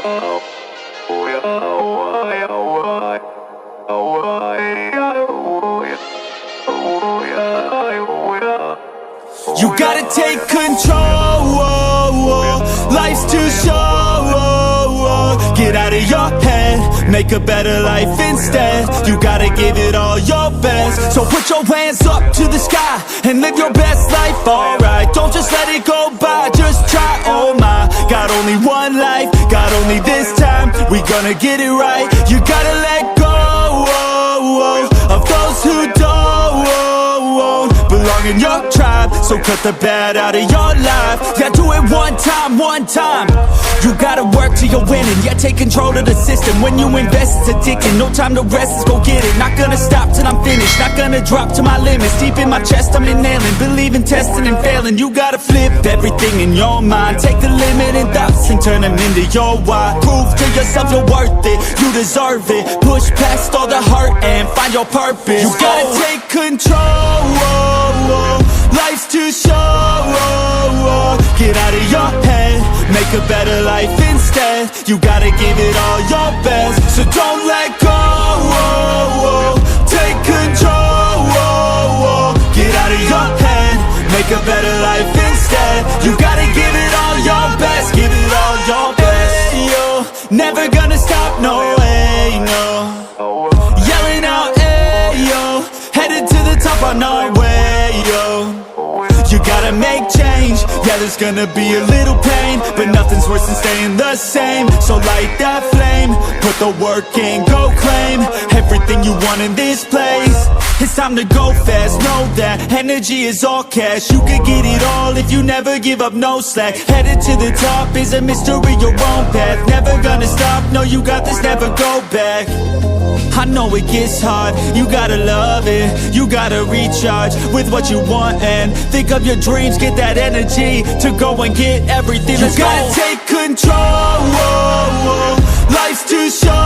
You gotta take control, life's too short. Get out of your head, make a better life instead. You gotta give it all your best. So put your hands up to the sky and live your best life, alright. Don't just let it go by, just try, oh my. Got only one life, got only this time. We gonna get it right. You gotta let go of those who don't belong in your tribe. So cut the bad out of your life. Yeah, do it one time, one time. You gotta work till you're winning. Yeah, take control of the system. When you invest, it's addicting. No time to rest, let's go get it. Not gonna stop till I'm finished. Not gonna drop to my limits. Deep in my chest, I'm inhaling. Believe in testing and failing. You gotta flip everything in your mind. Take the limiting thoughts and turn them into your why. Prove to yourself you're worth it. You deserve it. Push past all the hurt and find your purpose. You gotta take control. Life's too short. Get out of your head, make a better life instead. You gotta give it all your best. So don't let go. Take control. Get out of your head, make a better life instead. You gotta give it all your best. Give it all your best. Yo, never gonna stop, no way, no. Yelling out, hey, yo. Headed to the top on our way, yo. You gotta make change. Yeah, there's gonna be a little pain, but nothing's worse than staying the same. So light that flame, put the work in, go claim everything you want in this place. It's time to go fast, know that energy is all cash. You could get it all if you never give up, no slack. Headed to the top is a mystery, your own path. Never gonna stop, no, you got this, never go back. I know it gets hard, you gotta love it. You gotta recharge with what you want and think of your dreams. Get that energy to go and get everything. Let's go. You gotta take control. Life's too short.